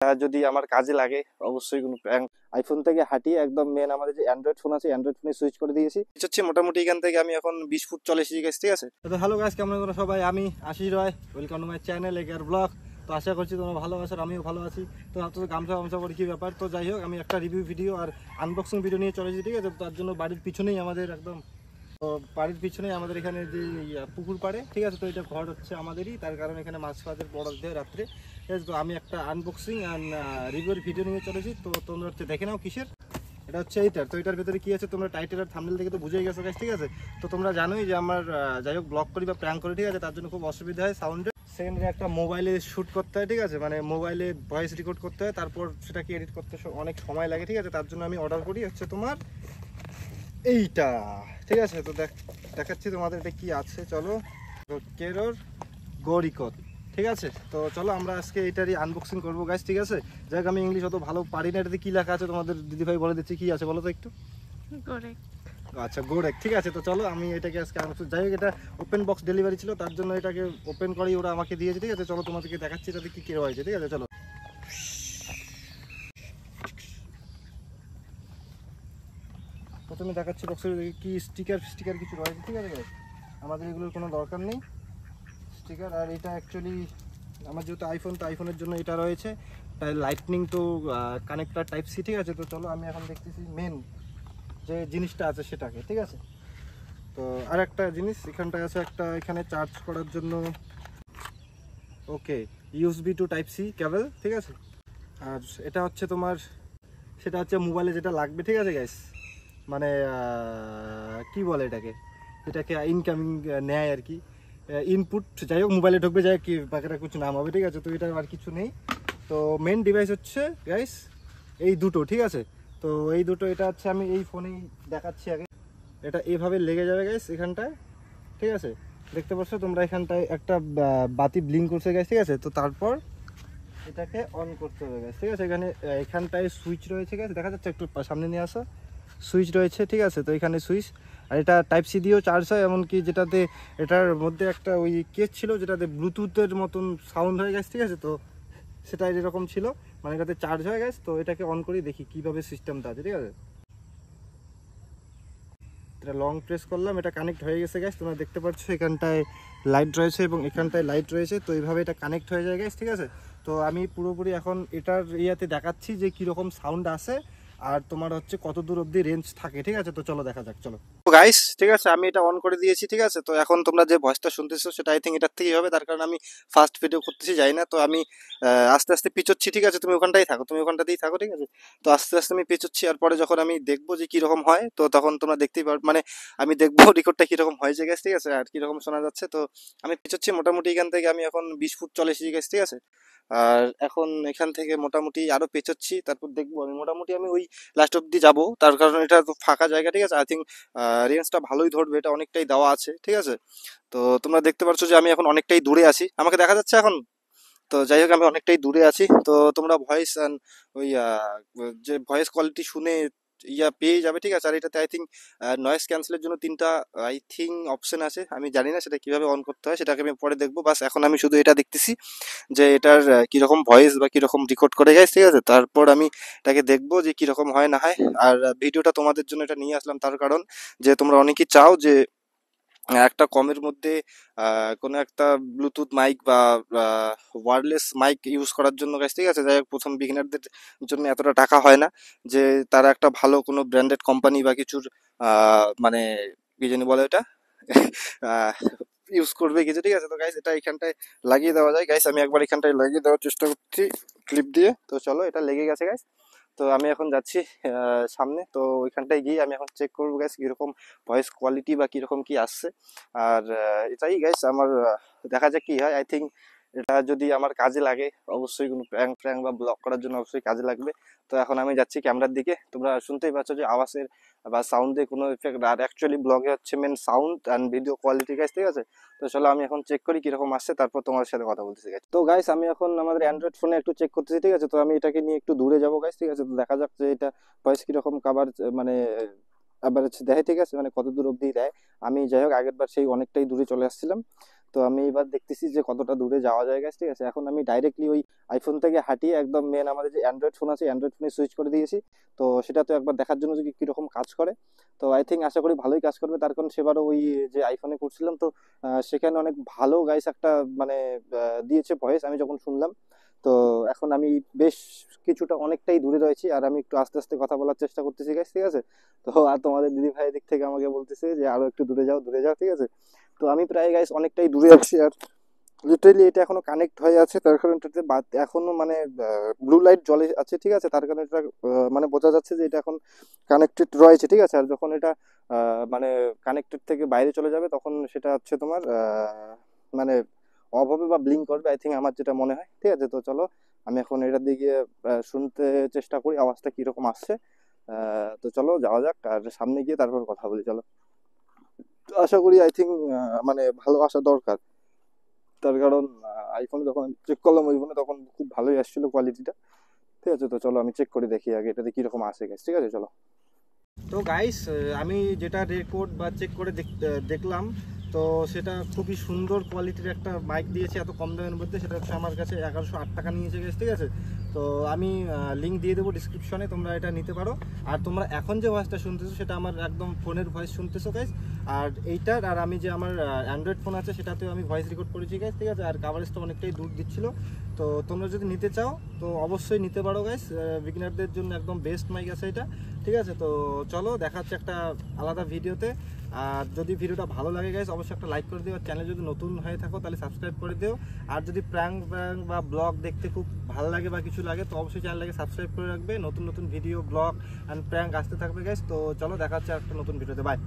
যদি আমার কাজে লাগে অবশ্যই কোনো প্র্যাঙ্ক আইফোন থেকে হাঁটিয়ে একদম মেন আমাদের যে অ্যান্ড্রয়েড ফোন আছে অ্যান্ড্রয়েড ফোনে সুইচ করে দিয়েছি। হচ্ছে মোটামুটি এখান থেকে আমি এখন 20 ফুট চলে এসেছি গাইস, ঠিক আছে। তো হ্যালো গাইস, কেমন আছো সবাই? আমি আশিস রয়, ওয়েলকাম টু মাই চ্যানেল একের ব্লগ। তো আশা করছি তোমরা ভালো আছো, আমিও ভালো আছি। তো ভাবছো গামছা গামছা করে কি ব্যাপার। তো যাই হোক, আমি একটা রিভিউ ভিডিও আর আনবক্সিং ভিডিও নিয়ে চলেছি, ঠিক আছে। তার জন্য বাড়ির পিছনেই আমাদের একদম, তো বাড়ির পিছনেই আমাদের এখানে যে পুকুর পাড়ে, ঠিক আছে। তো এটা ঘর হচ্ছে আমাদেরই, তার কারণে এখানে মাছ ফাজের বড় দেয় রাত্রে, ঠিক আছে। তো আমি একটা আনবক্সিং অ্যান্ড রিভিউর ভিডিও নিয়ে চলেছি। তো তোমরা হচ্ছে দেখে নাও কিসের এটা হচ্ছে এইটার। তো এটার ভেতরে কি আছে তোমরা টাইটেল আর থাম্বনেল থেকে তো বুঝেই গেছো গাইস, ঠিক আছে। তো তোমরা জানোই যে আমার যাই হোক ব্লগ করি বা প্র্যাঙ্ক করি, ঠিক আছে, তার জন্য খুব অসুবিধা হয় সাউন্ডে। সেকেন্ডারি একটা মোবাইলে শ্যুট করতে হয়, ঠিক আছে, মানে মোবাইলে ভয়েস রেকর্ড করতে হয়, তারপর সেটাকে এডিট করতে অনেক সময় লাগে, ঠিক আছে। তার জন্য আমি অর্ডার করি হচ্ছে তোমার এইটা, ঠিক আছে। তো দেখাচ্ছি তোমাদের এটা কি আছে, চলো। কেরোর গরিকত, ঠিক আছে। তো চলো আমরা আজকে এটারই আনবক্সিং করবো গাইস, ঠিক আছে। যাই হোক, আমি ইংলিশ অত ভালো পারি না, এটাতে কি লেখা আছে তোমাদের দিদিভাই বলে দিচ্ছি। কি আছে বলো তো একটু? আচ্ছা, গোরেক, ঠিক আছে। তো চলো আমি এটাকে আজকে যাই হোক, এটা ওপেন বক্স ডেলিভারি ছিল, তার জন্য এটাকে ওপেন করেই ওরা আমাকে দিয়েছে, ঠিক আছে। চলো তোমাদেরকে দেখাচ্ছি এটাতে কি কি রয়েছে, ঠিক আছে। চলো প্রথমে দেখাচ্ছি বক্সের কি স্টিকার কিছু রয়েছে, ঠিক আছে। আমাদের এগুলোর কোনো দরকার নেই স্টিকার। আর এটা অ্যাকচুয়ালি আমার যেহেতু আইফোন, তো আইফোনের জন্য এটা রয়েছে লাইটনিং তো কানেক্টার টাইপ সি, ঠিক আছে। তো চলো আমি এখন দেখতেছি মেন যে জিনিসটা আছে সেটাকে, ঠিক আছে। তো আর একটা জিনিস এখানটায় আছে, একটা এখানে চার্জ করার জন্য, okay, USB to type C cable, ঠিক আছে। আর এটা হচ্ছে তোমার, সেটা হচ্ছে মোবাইলে যেটা লাগবে, ঠিক আছে গাইস, মানে কি বলে এটাকে ইনকামিং নেয় আর কি, ইনপুট, যাই হোক মোবাইলে ঢুকবে, যাই হোক কি বাকিটা কিছু নাম হবে, ঠিক আছে। তো এটা আর কিছু নেই। তো মেন ডিভাইস হচ্ছে গাইস এই দুটো, ঠিক আছে। তো এই দুটো, এটা হচ্ছে আমি এই ফোনেই দেখাচ্ছি আগে। এটা এভাবে লেগে যাবে গাইস এখানটায়, ঠিক আছে। দেখতে পাচ্ছ তোমরা এখানটায় একটা বাতি ব্লিঙ্ক করছে গাইস, ঠিক আছে। তো তারপর এটাকে অন করতে হবে গাইস, ঠিক আছে। এখানে এখানটায় সুইচ রয়েছে গাইস, দেখা যাচ্ছে, একটু সামনে নিয়ে আসো, সুইচ রয়েছে, ঠিক আছে। তো এখানে সুইচ, আর এটা টাইপ সি দিয়েও চার্জ হয়, এমনকি যেটাতে এটার মধ্যে একটা ওই কেস ছিল যেটাতে ব্লুটুথের মতন সাউন্ড হয়ে গেছে, ঠিক আছে। তো সেটা এরকম ছিল, মানে এটাতে চার্জ হয়ে গেছে। তো এটাকে অন করি, দেখি কিভাবে সিস্টেমটা আছে, ঠিক আছে। এটা লং প্রেস করলাম, এটা কানেক্ট হয়ে গেছে গ্যাস, তোমরা দেখতে পাচ্ছ এখানটায় লাইট রয়েছে এবং এখানটায় লাইট রয়েছে। তো এইভাবে এটা কানেক্ট হয়ে যায় গ্যাস, ঠিক আছে। তো আমি পুরোপুরি এখন এটার ইয়াতে দেখাচ্ছি যে কীরকম সাউন্ড আসে আর তোমার হচ্ছে কত দূর অবধি রেঞ্জ থাকে, ঠিক আছে। তো চলো দেখা যাক, চলো গাইস, ঠিক আছে। আমি এটা অন করে দিয়েছি, ঠিক আছে। তো এখন তোমরা যে ভয়েসটা শুনতেছো সেটা আই থিঙ্ক এটার থেকেই হবে, তার কারণ আমি ফার্স্ট ভিডিও করতেছি, যাই না। তো আমি আস্তে আস্তে পিছোচ্ছি, ঠিক আছে। তুমি ওখানটাই থাকো, তুমি ওখানটাতেই থাকো, ঠিক আছে। তো আস্তে আস্তে আমি পেঁচোচ্ছি, আর পরে যখন আমি দেখবো যে কীরকম হয়, তো তখন তোমরা দেখতেই পারো, মানে আমি দেখবো রেকর্ডটা কীরকম হয়েছে গেছে, ঠিক আছে, আর কীরকম শোনা যাচ্ছে। তো আমি পেঁচোচ্ছি মোটামুটি এখান থেকে আমি এখন 20 ফুট চলে এসেছি গেছি, ঠিক আছে। আর এখন এখান থেকে মোটামুটি আরও পেঁচোচ্ছি, তারপর দেখবো আমি মোটামুটি আমি ওই লাস্ট অব্দি যাবো, তার কারণ এটা তো ফাঁকা জায়গা, ঠিক আছে। আই থিঙ্ক রেঞ্জটা ভালোই ধরবে, এটা অনেকটাই দেওয়া আছে, ঠিক আছে। তো তোমরা দেখতে পাচ্ছ যে আমি এখন অনেকটাই দূরে আছি, আমাকে দেখা যাচ্ছে এখন। তো যাই হোক, আমি অনেকটাই দূরে আছি। তো তোমরা ভয়েস ওই যে ভয়েস কোয়ালিটি শুনে পেয়ে যাবে, ঠিক আছে। আর এটাতে আই থিঙ্ক নয়েজ ক্যান্সেলের জন্য 3টা আই থিঙ্ক অপশন আছে, আমি জানি না সেটা কিভাবে অন করতে হয়, সেটাকে আমি পরে দেখবো। বাস এখন আমি শুধু এটা দেখতেছি যে এটার কিরকম ভয়েস বা কিরকম রেকর্ড করে গেছে, ঠিক আছে। তারপর আমি এটাকে দেখবো যে কিরকম হয় না হয়। আর ভিডিওটা তোমাদের জন্য এটা নিয়ে আসলাম তার কারণ যে তোমরা অনেকেই চাও যে একটা কমের মধ্যে কোনো একটা ব্লুটুথ মাইক বা ওয়্যারলেস মাইক ইউজ করার জন্য গাইস, ঠিক আছে। যাই হোক, প্রথম বিগিনারদের জন্য এতটা টাকা হয় না যে তারা একটা ভালো কোনো ব্র্যান্ডেড কোম্পানি বা কিছুর মানে কি জানি বলে এটা ইউজ করবে কিছু, ঠিক আছে। তো গাইস এটা এখানটায় লাগিয়ে দেওয়া যায় গাইস, আমি একবার এখানটায় লাগিয়ে দেওয়ার চেষ্টা করছি ক্লিপ দিয়ে। তো চলো, এটা লেগে গেছে গাইস। তো আমি এখন যাচ্ছি সামনে, তো ওইখানটায় গিয়ে আমি এখন চেক করবো গাইস কীরকম ভয়েস কোয়ালিটি বা কীরকম কি আসছে। আর এটাই গাইস আমার, দেখা যাক কি হয়। আই থিঙ্ক এটা যদি আমার কাজে লাগে, অবশ্যই কোনো প্র্যাঙ্ক ফ্র্যাঙ্ক বা ব্লগ করার জন্য অবশ্যই কাজে লাগবে। তো এখন আমি যাচ্ছি ক্যামেরার দিকে, তোমরা শুনতেই পাচ্ছ যে আওয়াজের বা সাউন্ডে কোনো এফেক্ট, আর অ্যাকচুয়ালি ব্লগে হচ্ছে main sound and video quality guys, ঠিক আছে। তো চলো আমি এখন চেক করি কিরকম আসছে, তারপর তোমার সাথে কথা বলতেছি গাইস। তো গাইস আমি এখন আমাদের অ্যান্ড্রয়েড ফোনে একটু চেক করতেছি, ঠিক আছে। তো আমি এটাকে নিয়ে একটু দূরে যাবো গাইস, ঠিক আছে। তো দেখা যাক যে এটা ভয়েস কিরকম কাভার, মানে আবার দেয়, ঠিক আছে, মানে কত দূর অব্দি দেয়। আমি যাই হোক আগের বার সেই অনেকটাই দূরে চলে আসছিলাম। তো আমি এবার দেখতেছি যে কতটা দূরে যাওয়া যায় গাইস, ঠিক আছে। এখন আমি ডাইরেক্টলি ওই আইফোন থেকে হাঁটিয়ে একদম মেন আমাদের যে অ্যান্ড্রয়েড ফোন আছে অ্যান্ড্রয়েড ফোনে সুইচ করে দিয়েছি। তো সেটা তো একবার দেখার জন্য যে কীরকম কাজ করে। তো আই থিঙ্ক আশা করি ভালোই কাজ করবে, তার কারণ সেবারও ওই যে আইফোনে করছিলাম তো সেখানে অনেক ভালো গাইস একটা মানে দিয়েছে ভয়েস আমি যখন শুনলাম। তো এখন আমি বেশ কিছুটা অনেকটাই দূরে রয়েছি, আর আমি একটু আস্তে আস্তে কথা বলার চেষ্টা করতেছি গাইস, ঠিক আছে। তো আর তোমাদের দিদি ভাই দিক থেকে আমাকে বলতেছে যে আরো একটু দূরে যাও দূরে যাও, ঠিক আছে। তো আমি প্রায় গাইস অনেকটাই দূরে আছি, আর লিটারেলি এটা এখনো কানেক্ট হয়ে আছে, তার কারণ এটাতে এখনো মানে ব্লু লাইট জ্বলে আছে, ঠিক আছে। তার কারণে এটা মানে বোঝা যাচ্ছে যে এটা এখন কানেক্টেড রয়েছে, ঠিক আছে। আর যখন এটা মানে কানেক্টেড থেকে বাইরে চলে যাবে তখন সেটা হচ্ছে তোমার মানে অফ হবে বা ব্লিঙ্ক করবে, আই থিঙ্ক আমার যেটা মনে হয়, ঠিক আছে। তো চলো আমি এখন এটার দিকে শুনতে চেষ্টা করি আওয়াজটা কিরকম আসছে। তো চলো যাওয়া যাক, আর সামনে গিয়ে তারপর কথা বলি, চলো। তো আশা করি আই থিঙ্ক মানে ভালো আসা দরকার, তার কারণ আইফোনে যখন আমি চেক করলাম ওই ফোনে তখন খুব ভালোই আসছিল কোয়ালিটিটা, ঠিক আছে। তো চলো আমি চেক করে দেখি আগে এটাতে কিরকম আসে গেছে, ঠিক আছে চলো। তো গাইস আমি যেটা রেকর্ড বা চেক করে দেখলাম, তো সেটা খুবই সুন্দর কোয়ালিটির একটা মাইক দিয়েছে এত কম দামের মধ্যে। সেটা হচ্ছে আমার কাছে 1108 টাকা নিয়েছে গেছে, ঠিক আছে। তো আমি লিঙ্ক দিয়ে দেবো ডিসক্রিপশনে, তোমরা এটা নিতে পারো। আর তোমরা এখন যে ভয়েসটা শুনতেছো সেটা আমার একদম ফোনের ভয়েস শুনতেছো গাইস। আর এইটার আর আমি যে আমার অ্যান্ড্রয়েড ফোন আছে সেটাতেও আমি ভয়েস রেকর্ড করেছি গাইস, ঠিক আছে। আর কাভারেজটা অনেকটাই দূর দিচ্ছিল। তো তোমরা যদি নিতে চাও তো অবশ্যই নিতে পারো গাইস, বিগিনারদের জন্য একদম বেস্ট মাইক আছে এটা, ঠিক আছে। তো চলো দেখাচ্ছে একটা আলাদা ভিডিওতে। আর যদি ভিডিওটা ভালো লাগে গাইস অবশ্যই একটা লাইক করে দিও, আর চ্যানেল যদি নতুন হয়ে থাকো তাহলে সাবস্ক্রাইব করে দিও। আর যদি প্র্যাঙ্ক বা ব্লগ দেখতে খুব ভালো লাগে বা কিছু লাগে তো অবশ্যই চ্যানেলটাকে সাবস্ক্রাইব করে রাখবে, নতুন নতুন ভিডিও ব্লগ অ্যান্ড প্র্যাঙ্ক আসতে থাকবে গাইস। তো চলো দেখাচ্ছে একটা নতুন ভিডিওতে, বাই।